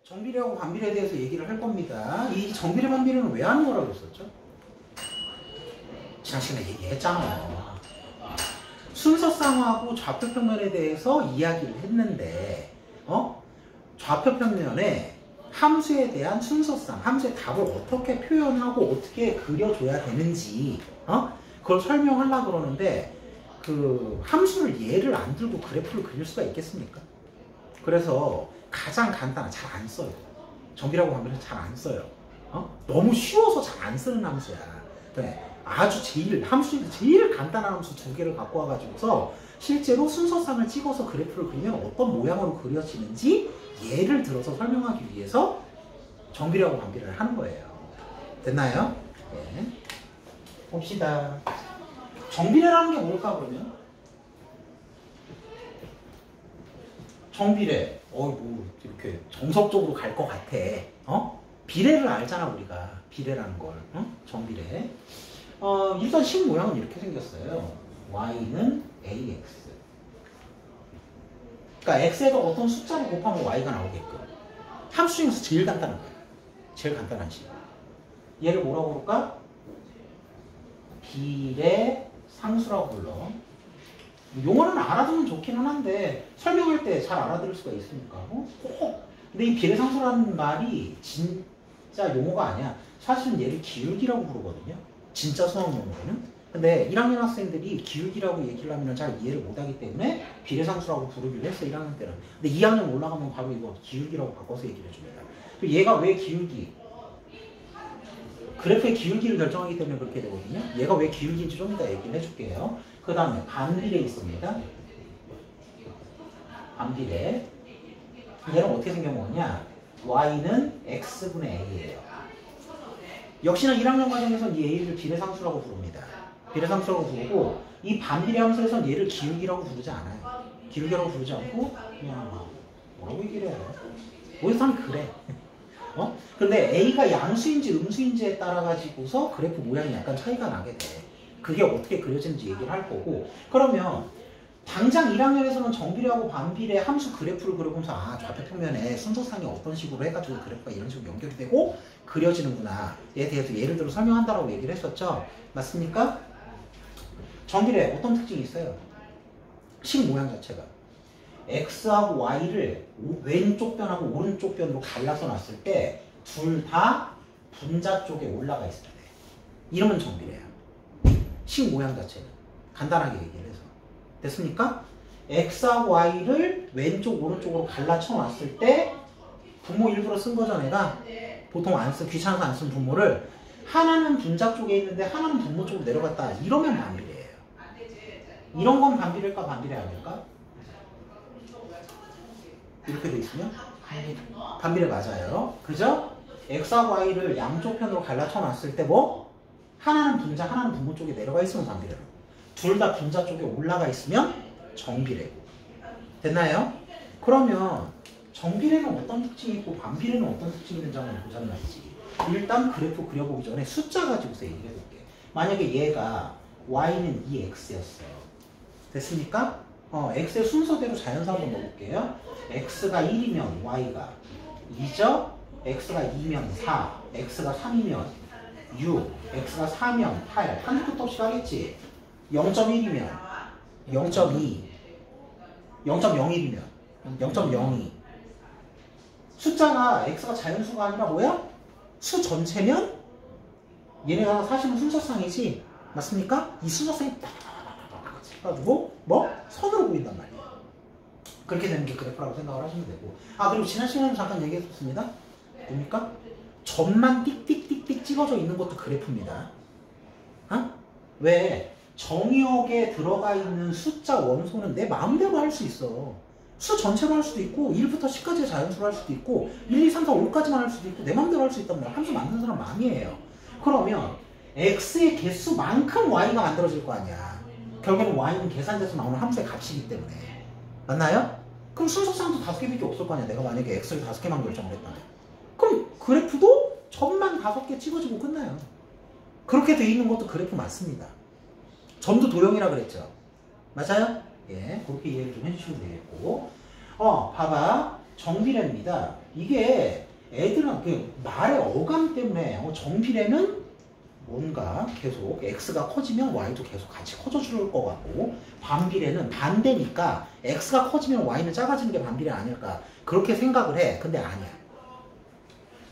정비례하고 반비례에 대해서 얘기를 할 겁니다. 이 정비례 반비례는 왜 하는 거라고 했었죠? 지난 시간에 얘기했잖아. 순서쌍하고 좌표평면에 대해서 이야기를 했는데 좌표평면에 함수에 대한 순서쌍, 함수의 답을 어떻게 표현하고 어떻게 그려줘야 되는지 그걸 설명하려고 그러는데 그 함수를 예를 안 들고 그래프를 그릴 수가 있겠습니까? 그래서 가장 간단한, 잘 안 써요. 정비례하고 반비례는 잘 안 써요. 너무 쉬워서 잘 안 쓰는 함수야. 그래. 아주 함수 중에서 제일 간단한 함수 두 개를 갖고 와가지고서 실제로 순서쌍을 찍어서 그래프를 그리면 어떤 모양으로 그려지는지 예를 들어서 설명하기 위해서 정비례하고 반비례를 하는 거예요. 됐나요? 네. 봅시다. 정비례라는 게 뭘까 그러면? 정비례. 뭐 이렇게 정석적으로 갈 것 같아. 비례를 알잖아 우리가. 비례라는 걸. 정비례. 일단 식 모양은 이렇게 생겼어요. y는 ax. 그러니까 x에다 어떤 숫자를 곱하면 y가 나오게끔. 함수 중에서 제일 간단한 거야. 제일 간단한 식. 얘를 뭐라고 부를까? 비례 상수라고 불러. 용어는 알아두면 좋기는 한데 설명할 때 잘 알아들을 수가 있으니까. 근데 이 비례 상수라는 말이 진짜 용어가 아니야. 사실은 얘를 기울기라고 부르거든요. 진짜 수학 용어로는. 근데 1학년 학생들이 기울기라고 얘기를 하면 잘 이해를 못하기 때문에 비례상수라고 부르기로 했어 1학년 때는. 근데 2학년 올라가면 바로 이거 기울기라고 바꿔서 얘기를 해줍니다. 얘가 왜 기울기? 그래프의 기울기를 결정하기 때문에 그렇게 되거든요. 얘가 왜 기울기인지 좀 이따 얘기를 해줄게요. 그 다음에 반비례 있습니다. 반비례. 얘는 어떻게 생겨먹었냐? y는 x분의 a예요. 역시나 1학년 과정에서는 이 a를 비례상수라고 부릅니다. 비례상수라고 부르고 이 반비례 함수에서는 얘를 기울기라고 부르지 않아요. 기울기라고 부르지 않고 그냥 뭐라고 얘기를 해요? 어디서 하면 그래. 근데 a가 양수인지 음수인지에 따라 가지고서 그래프 모양이 약간 차이가 나게 돼. 그게 어떻게 그려지는지 얘기를 할 거고. 그러면 당장 1학년에서는 정비례하고 반비례 함수 그래프를 그려보면서 좌표평면에 순서상이 어떤 식으로 해가지고 그래프가 이런 식으로 연결이 되고 그려지는구나. 얘에 대해서 예를 들어 설명한다라고 얘기를 했었죠. 맞습니까? 정비례 어떤 특징이 있어요? 식 모양 자체가 x하고 y를 왼쪽 변하고 오른쪽 변으로 갈라서 놨을 때 둘 다 분자 쪽에 올라가 있어야 돼. 이러면 정비례야. 식 모양 자체는 간단하게 얘기를 해서. 됐습니까? x하고 y를 왼쪽 오른쪽으로 갈라쳐 놨을 때 분모 일부러 쓴 거죠 내가. 보통 귀찮아서 안 쓴 분모를 하나는 분자 쪽에 있는데 하나는 분모 쪽으로 내려갔다. 이러면 반비례예요. 이런 건 반비례일까 반비례 아닐까? 이렇게 돼 있으면 반비례 맞아요. 그죠? x하고 y를 양쪽 편으로 갈라쳐 놨을 때 뭐? 하나는 분자, 하나는 분모 쪽에 내려가 있으면 반비례로. 둘 다 분자 쪽에 올라가 있으면 정비례고. 됐나요? 그러면 정비례는 어떤 특징이 있고 반비례는 어떤 특징이 있는지 한번 보자는 말이지. 일단 그래프 그려보기 전에 숫자 가지고서 얘기해 볼게. 만약에 얘가 y는 2x였어. 됐습니까? x의 순서대로 자연수 한번 넣어볼게요. x가 1이면 y가 2죠? x가 2면 4, x가 3이면 6, x가 4면 8. 한두 끝도 없이 가겠지? 0.1이면 0.2, 0.01이면 0.02. 숫자가 x가 자연수가 아니라 뭐야? 수 전체면 얘네가 사실은 순서쌍이지. 맞습니까? 이 순서쌍이 딱 해가지고 뭐? 선으로 보인단 말이에요. 그렇게 되는 게 그래프라고 생각을 하시면 되고. 그리고 지난 시간에 잠깐 얘기했었습니다. 뭡니까? 점만 띡띡띡띡 찍어져 있는 것도 그래프입니다. 왜? 정의역에 들어가 있는 숫자 원소는 내 마음대로 할 수 있어. 수 전체로 할 수도 있고 1부터 10까지의 자연수로 할 수도 있고 1, 2, 3, 4, 5까지만 할 수도 있고 내 마음대로 할 수 있단 말이야. 함수 만드는 사람 마음이에요. 그러면 x의 개수만큼 y가 만들어질 거 아니야. 결국에는 y는 계산돼서 나오는 함수의 값이기 때문에. 맞나요? 그럼 순서상도 5개밖에 없을 거 아니야. 내가 만약에 x를 5개만 결정을 했다면. 그럼 그래프도 점만 5개 찍어주고 끝나요. 그렇게 돼 있는 것도 그래프 맞습니다. 점도 도형이라 그랬죠. 맞아요? 예, 그렇게 이해를 좀 해주시면 되겠고. 봐봐. 정비례입니다. 이게 애들은 그 말의 어감 때문에 정비례는 뭔가 계속 x가 커지면 y도 계속 같이 커져줄 것 같고 반비례는 반대니까 x가 커지면 y는 작아지는 게 반비례 아닐까 그렇게 생각을 해. 근데 아니야.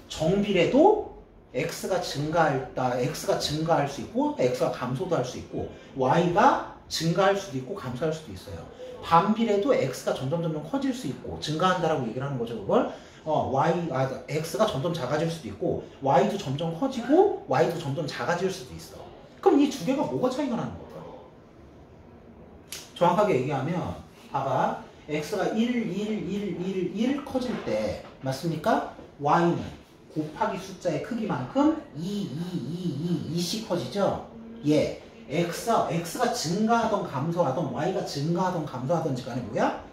정비례도 x가 증가할 수 있고 x가 감소도 할 수 있고 y가 증가할 수도 있고 감소할 수도 있어요. 반비례도 x가 점점 커질 수 있고 증가한다라고 얘기를 하는 거죠. 그걸 x가 점점 작아질 수도 있고 y도 점점 커지고 y도 점점 작아질 수도 있어. 그럼 이 두 개가 뭐가 차이가 나는 걸까? 정확하게 얘기하면 봐봐. x가 1 커질 때 맞습니까? y는 곱하기 숫자의 크기만큼 2씩 커지죠? 예. x가 증가하던 감소하던 y가 증가하던 감소하던지 간에 뭐야?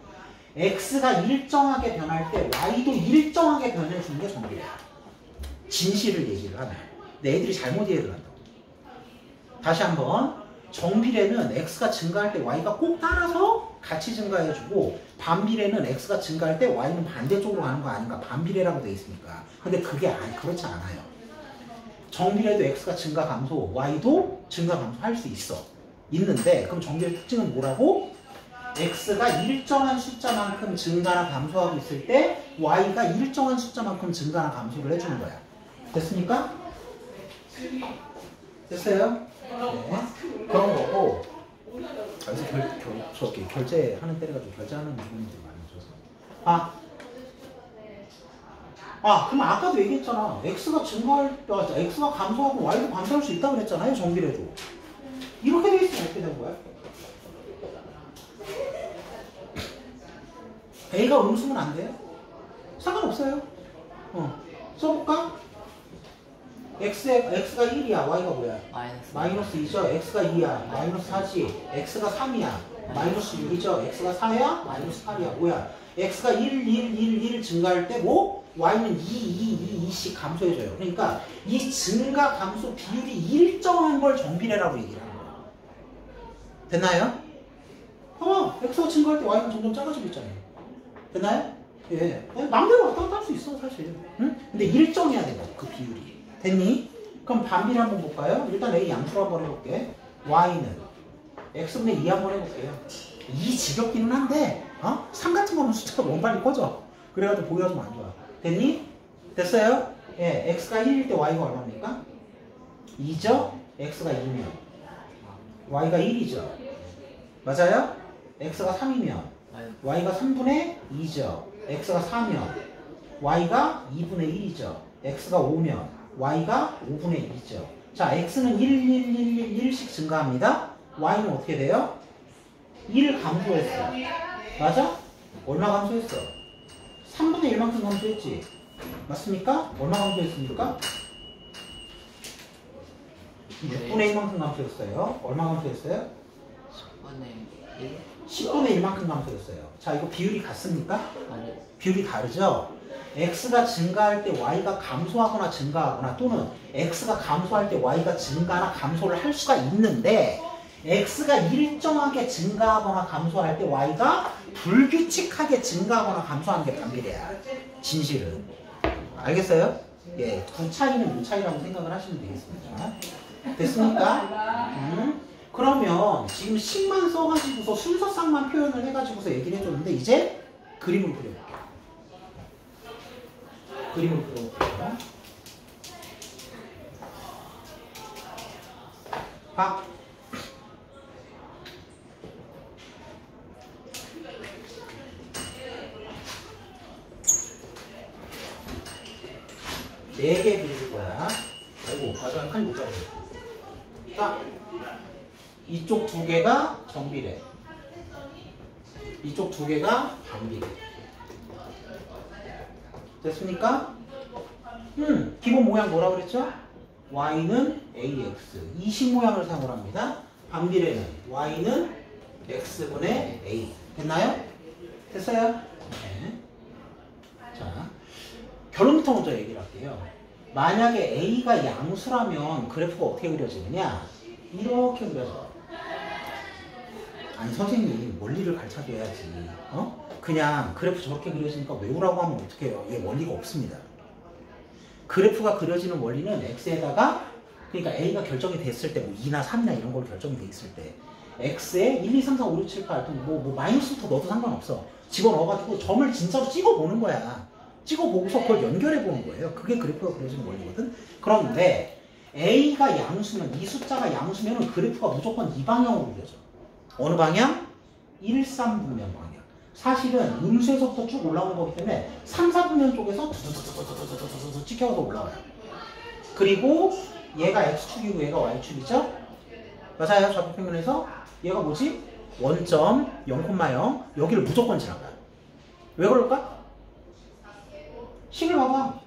x가 일정하게 변할 때 y도 일정하게 변해주는 게 정비례야. 진실을 얘기를 하면. 근데 애들이 잘못 이해를 한다고. 다시 한번 정비례는 x가 증가할 때 y가 꼭 따라서 같이 증가해주고 반비례는 x가 증가할 때 y는 반대쪽으로 가는 거 아닌가? 반비례라고 돼 있으니까. 근데 그게 그렇지 않아요. 정비례도 x가 증가 감소, y도 증가 감소할 수 있는데 그럼 정비례 특징은 뭐라고? x가 일정한 숫자만큼 증가나 감소하고 있을 때 y가 일정한 숫자만큼 증가나 감소를 해주는 거야. 됐습니까? 됐어요? 네. 그런 거고 여기서 결제하는 때려가지고 결제하는 부분들이 많아져서 그럼 아까도 얘기했잖아. x가 감소하고 y도 감소할 수 있다고 그랬잖아요. 정비례도. 이렇게 돼 있으면 어떻게 되는 거야? a가 음수면 안 돼요? 상관없어요. 써볼까? x가 1이야. y가 뭐야? 마이너스 2죠? x가 2야. 마이너스 4지. x가 3이야. 마이너스 6이죠? x가 4야? 마이너스 8이야. 뭐야? x가 1 증가할 때 뭐? y는 2씩 감소해줘요. 그러니까 이 증가 감소 비율이 일정한 걸 정비례라고 얘기를 하는 거야. 됐나요? x가 증가할 때 y는 점점 작아지고 있잖아요. 됐나요? 예. 마음대로 왔다 갔다 할 수 있어, 사실. 응? 근데 일정해야 되고, 그 비율이. 됐니? 그럼 반비례 한번 볼까요? 일단 A 양수로 한번 해볼게. y는 x분의 2 한번 해볼게요. 2 지겹기는 한데, 3 같은 거는 숫자가 너무 빨리 커져. 그래가지고 보기가 좀 안 좋아. 됐니? 됐어요? 예. x가 1일 때 y가 얼마입니까? 2죠? x가 2면. y가 1이죠. 맞아요? x가 3이면. y가 3분의 2죠. x가 4면 y가 2분의 1이죠. x가 5면 y가 5분의 1이죠. 자, x는 1씩 증가합니다. y는 어떻게 돼요? 1 감소했어. 맞아? 얼마 감소했어? 3분의 1만큼 감소했지. 맞습니까? 얼마 감소했습니까? 6분의 1만큼 감소했어요. 얼마 감소했어요? 10분의 1? 10분의 1만큼 감소했어요. 자, 이거 비율이 같습니까? 아니. 비율이 다르죠? x가 증가할 때 y가 감소하거나 증가하거나 또는 x가 감소할 때 y가 증가나 감소를 할 수가 있는데 x가 일정하게 증가하거나 감소할 때 y가 불규칙하게 증가하거나 감소하는 게 반비례야. 진실은. 알겠어요? 예, 두 차이는 이 차이라고 생각을 하시면 되겠습니다. 됐습니까? 그러면 지금 식만 써가지고서 순서상만 표현을 해가지고서 얘기를 해줬는데 이제 그림을 그려볼게요. 그림을 그려볼게요. 봐. 네 개 그릴 거야. 아이고, 마지막에 칼 못 잡아. 자, 이쪽 두 개가 정비례. 이쪽 두 개가 반비례. 됐습니까? 기본 모양 뭐라 그랬죠? y는 ax. 이식 모양을 사용을 합니다. 반비례는 y는 x분의 a. 됐나요? 됐어요? 네. 자, 결론부터 먼저 얘기를 할게요. 만약에 a가 양수라면 그래프가 어떻게 그려지느냐? 이렇게 그려져. 아니 선생님 원리를 가르쳐줘야지. 그냥 그래프 저렇게 그려지니까 외우라고 하면 어떡해요. 얘 원리가 없습니다. 그래프가 그려지는 원리는 x에다가 그러니까 a가 결정이 됐을 때 뭐 2나 3나 이런 걸로 결정이 돼 있을 때 x에 1, 2, 3, 4, 5, 6, 7, 8 뭐 마이너스부터 넣어도 상관없어. 집어넣어가지고 점을 진짜로 찍어보는 거야. 찍어보고서 그걸 연결해보는 거예요. 그게 그래프가 그려지는 원리거든. 그런데 a가 양수면 이 숫자가 양수면 그래프가 무조건 이 방향으로 그려져. 어느 방향? 1, 3분면 방향. 사실은 음수에서부터 쭉 올라오는 거기 때문에 3, 4분면 쪽에서 두두두두두두두두두 찍혀서 올라와요. 그리고 얘가 x축이고 얘가 y축이죠? 맞아요. 좌표평면에서 얘가 뭐지? 원점 0,0 여기를 무조건 지나가요. 왜 그럴까? 식을 봐봐.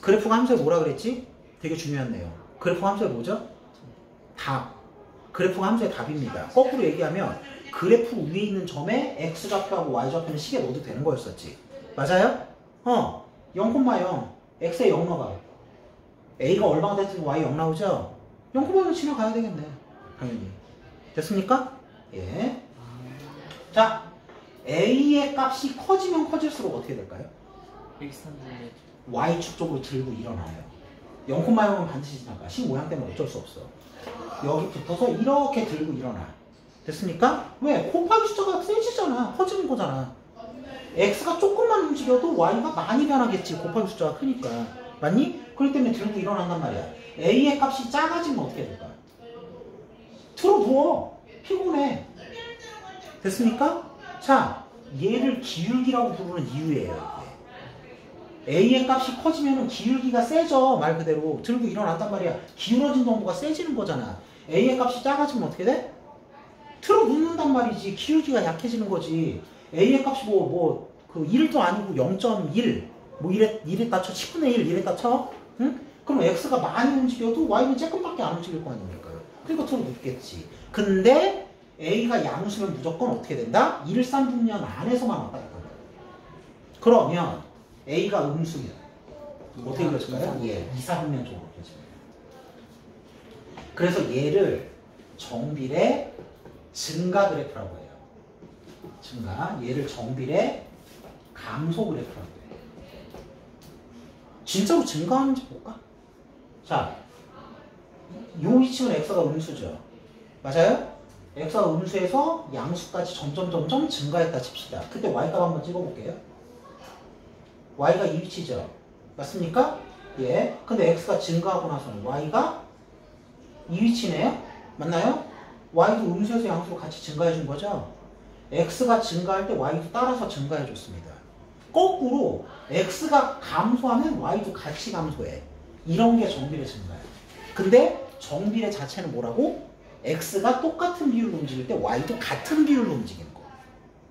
그래프가 함수에 뭐라 그랬지? 되게 중요한 내용. 그래프가 함수에 뭐죠? 답. 그래프가 함수의 답입니다. 거꾸로 얘기하면 그래프 위에 있는 점에 x좌표하고 y좌표는 식에 넣어도 되는 거였었지. 맞아요? 0,0 x에 0 넣어봐. a가 얼마가 됐든 y 0 나오죠? 0,0을 지나가야 되겠네. 당연히. 됐습니까? 예. 자, a의 값이 커지면 커질수록 어떻게 될까요? y축 쪽으로 들고 일어나요. 0,0은 반드시 지나가. 식 모양 때문에 어쩔 수 없어. 여기 붙어서 이렇게 들고 일어나. 됐습니까? 왜? 곱하기 숫자가 세지잖아. 커지는 거잖아. x가 조금만 움직여도 y가 많이 변하겠지. 곱하기 숫자가 크니까. 맞니? 그렇기 때문에 들고 일어난단 말이야. a의 값이 작아지면 어떻게 될까? 틀어 누워. 피곤해. 됐습니까? 자, 얘를 기울기라고 부르는 이유예요. 이게. a의 값이 커지면 기울기가 세져. 말 그대로 들고 일어난단 말이야. 기울어진 정도가 세지는 거잖아. a의 값이 작아지면 어떻게 돼? 틀어 눕는단 말이지. 기울기가 약해지는 거지. a의 값이 그 1도 아니고 0.1 뭐 이랬다 쳐. 10분의 1 이랬다 쳐. 응? 그럼 x가 많이 움직여도 y는 조금밖에 안 움직일 거 아닙니까? 그러니까 틀어 눕겠지. 근데 a가 양수면 무조건 어떻게 된다? 1, 3분면 안에서만 왔다 갔다 한다. 그러면 a가 음수면 어떻게 그려질까요? 예, 2, 4분면 쪽으로 그려집니다. 그래서 얘를 정비례 증가 그래프라고 해요. 증가. 얘를 정비례 감소 그래프라고 해요. 진짜로 증가하는지 볼까? 자, 요 위치는 x가 음수죠. 맞아요? x가 음수에서 양수까지 점점 증가했다 칩시다. 그때 y값 한번 찍어볼게요. y가 이 위치죠. 맞습니까? 예. 근데 x가 증가하고 나서는 y가 이 위치네요. 맞나요? y도 음수에서 양수로 같이 증가해 준 거죠. x가 증가할 때 y도 따라서 증가해 줬습니다. 거꾸로 x가 감소하면 y도 같이 감소해. 이런 게 정비례 증가예요. 근데 정비례 자체는 뭐라고? x가 똑같은 비율로 움직일 때 y도 같은 비율로 움직이는 거.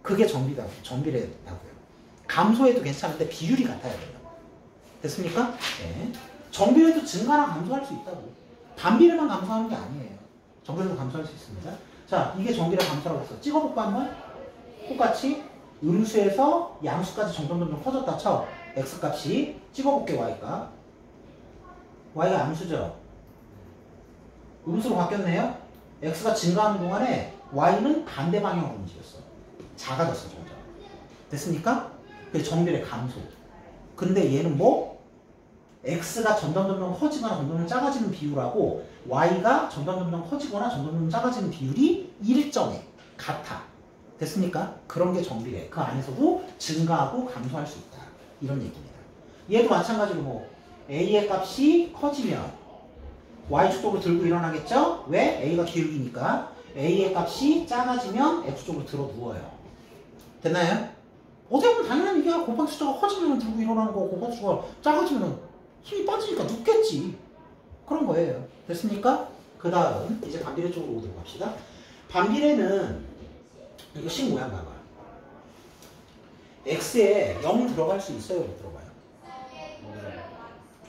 그게 정비례라고요. 감소해도 괜찮은데 비율이 같아야 돼요. 됐습니까? 네. 정비례도 증가랑 감소할 수 있다고. 반비례만 감소하는 게 아니에요. 정비례도 감소할 수 있습니다. 자, 이게 정비례 감소라고 했어. 찍어볼까 한번? 똑같이 음수에서 양수까지 점점 커졌다 쳐. x값이 찍어볼게 y값. y가 암수죠. 음수로 바뀌었네요. x가 증가하는 동안에 y는 반대 방향으로 움직였어. 작아졌어 점점. 됐습니까? 그게 정비례 감소. 근데 얘는 뭐? x가 점점 커지거나 점점 작아지는 비율하고 y가 점점 커지거나 점점 작아지는 비율이 일정해. 같아. 됐습니까? 그런 게 정비례. 그 안에서도 증가하고 감소할 수 있다. 이런 얘기입니다. 얘도 마찬가지로 뭐 a의 값이 커지면 y축 쪽으로 들고 일어나겠죠? 왜? a가 기울기니까. a의 값이 작아지면 x쪽으로 들어 누워요. 됐나요? 어떻게 보면 당연히 이게 곱하기 숫자가 커지면 들고 일어나는 거고 곱하기 숫자가 작아지면 힘이 빠지니까 눕겠지. 그런 거예요. 됐습니까? 그 다음 이제 반비례 쪽으로 오도록 합시다. 반비례는 이거 식 모양 봐봐. x에 0 들어갈 수 있어요? 못 들어가요?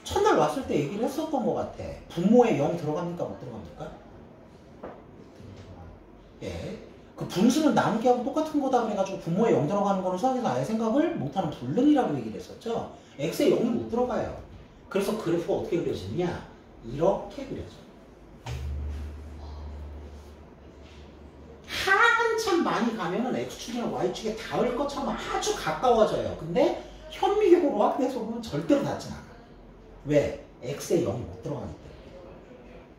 첫날 왔을 때 얘기를 했었던 것 같아. 분모에 0 들어갑니까? 못 들어갑니까? 예. 그 분수는 나누기하고 똑같은 거다 그래가지고 분모에 0 들어가는 거는 수학에서 아예 생각을 못하는 불능이라고 얘기를 했었죠. x에 0이 못 들어가요. 그래서 그래프가 어떻게 그려지냐? 이렇게 그려져. 한참 많이 가면은 x축이랑 y축에 닿을 것처럼 아주 가까워져요. 근데 현미경으로 확대해서 보면 절대로 닿진 않아. 왜? x에 0이 못 들어가기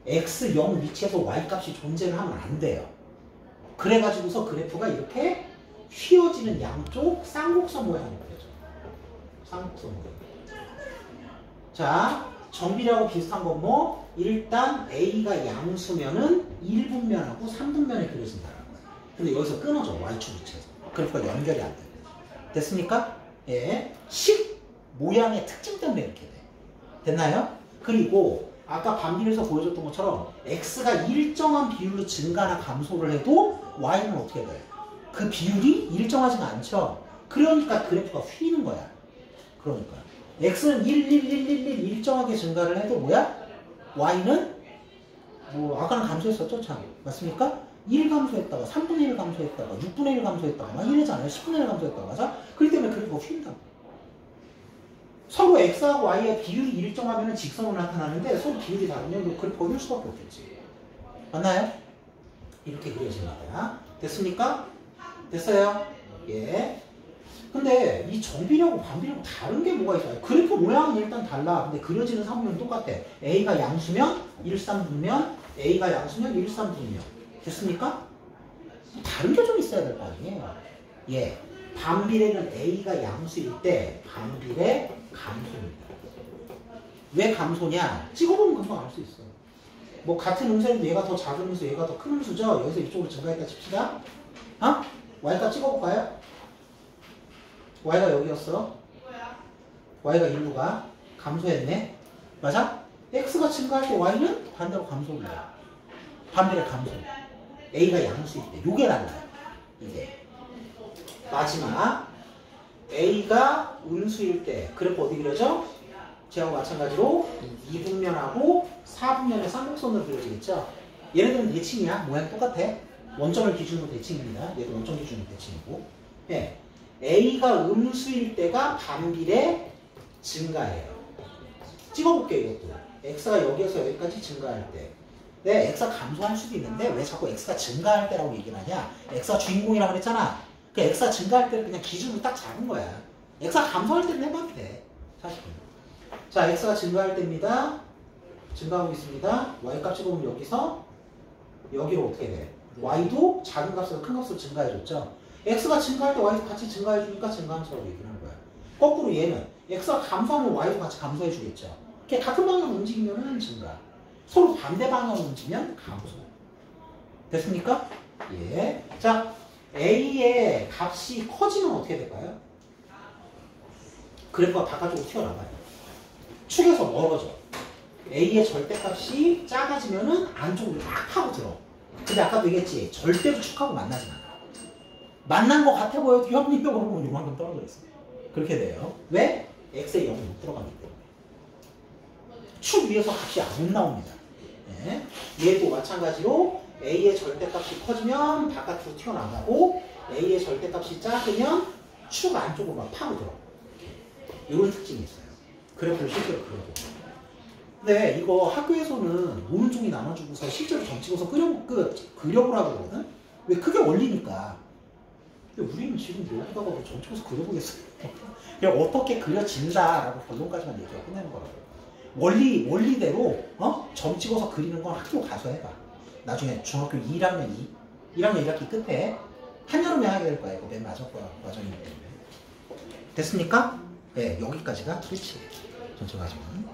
때문에. x 0 위치에서 y 값이 존재를 하면 안 돼요. 그래가지고서 그래프가 이렇게 휘어지는 양쪽 쌍곡선 모양으로 되죠. 쌍곡선 모양. 자, 정비례하고 비슷한 건 뭐? 일단 A가 양수면은 1분면하고 3분면에 그려진다는 거예요. 근데 여기서 끊어져. Y축 위치에서. 그래프가 연결이 안 돼. 됐습니까? 예. 식 모양의 특징 때문에 이렇게 돼. 됐나요? 그리고 아까 반비례에서 보여줬던 것처럼 X가 일정한 비율로 증가나 감소를 해도 Y는 어떻게 돼요? 그 비율이 일정하지가 않죠. 그러니까 그래프가 휘는 거야. 그러니까 X는 1 일정하게 증가를 해도 뭐야? Y는 뭐 아까는 감소했었죠, 참. 맞습니까? 1 감소했다가 3분의 1 감소했다가 6분의 1 감소했다가 막 이러잖아요. 10분의 1 감소했다가 맞아? 그렇기 때문에 그래프가 휜다고. 서로 X하고 Y의 비율이 일정하면 직선으로 나타나는데 서로 비율이 다르면 그래프가 휠 수밖에 없겠지. 맞나요? 이렇게 그려집니다. 됐습니까? 됐어요? 예. 근데 이 정비례하고 반비례하고 다른 게 뭐가 있어요? 그래프 모양은 일단 달라. 근데 그려지는 상황은 똑같아. A가 양수면 1, 3분면, A가 양수면 1, 3분면. 됐습니까? 다른 게 좀 있어야 될 거 아니에요? 예. 반비례는 A가 양수일 때 반비례 감소입니다. 왜 감소냐? 찍어보면 금방 알 수 있어. 뭐 같은 음수인데 얘가 더 작은 음수, 얘가 더 큰 음수죠? 여기서 이쪽으로 증가했다 칩시다. 어? Y값 찍어볼까요? Y가 여기였어. Y가 1로 가. 감소했네. 맞아? X가 증가할 때 Y는 반대로 감소를 해요. 반비례 감소. A가 양수일 때. 요게 달라요. 이게. 마지막. A가 음수일 때. 그래프 어디 그려져? 쟤하고 마찬가지로 2분면하고 4분면의 쌍곡선으로 그려지겠죠? 얘네들은 대칭이야. 모양 똑같아. 원점을 기준으로 대칭입니다. 얘도 원점 기준으로 대칭이고. 예. A가 음수일 때가 반비례 증가해요. 찍어볼게요, 이것도. X가 여기에서 여기까지 증가할 때. 네, X가 감소할 수도 있는데 왜 자꾸 X가 증가할 때라고 얘기를 하냐? X가 주인공이라고 그랬잖아. 그 X가 증가할 때는 그냥 기준으로 딱 잡은 거야. X가 감소할 때는 해봐도 돼. 사실은. 자, X가 증가할 때입니다. 증가하고 있습니다. Y값 찍어보면 여기서 여기로 어떻게 돼? Y도 작은 값에서 큰 값으로 증가해줬죠. X가 증가할 때 Y도 같이 증가해주니까 증가함수라고 얘기를 하는 거야. 거꾸로 얘는 X가 감소하면 Y도 같이 감소해주겠죠. 이렇게 같은 방향으로 움직이면 증가. 서로 반대 방향으로 움직이면 감소. 됐습니까? 예. 자, A의 값이 커지면 어떻게 될까요? 그래프가 바깥쪽으로 튀어나가요. 축에서 멀어져. A의 절대값이 작아지면은 안쪽으로 막 파고들어. 근데 아까도 얘기했지. 절대로 축하고 만나진 않아. 만난 것 같아 보여도 현미경으로 보면 요만큼 떨어져 있어. 그렇게 돼요. 왜? X에 0이 못 들어가기 때문에. 축 위에서 값이 안 나옵니다. 네. 얘도 마찬가지로 A의 절대값이 커지면 바깥으로 튀어나가고 A의 절대값이 작으면 축 안쪽으로 막 파고들어. 이런 특징이 있어요. 그래프를 실제로 그려보고. 근데 이거 학교에서는 노는 종이 나눠주고서 실제로 점 찍어서 그려보라고 그러거든? 왜? 그게 원리니까. 근데 우리는 지금 여기다가 점 찍어서 그려보겠어요. 그냥 어떻게 그려진다라고 결론까지만 얘기하고 끝내는 거라고. 원리대로 점 찍어서 그리는 건 학교 가서 해봐. 나중에 중학교 1학년 1학기 끝에 한여름에 하게 될 거야. 이거 맨 마지막 과정이기 때문에. 됐습니까? 네, 여기까지가 끝이에요. 전체 과정은.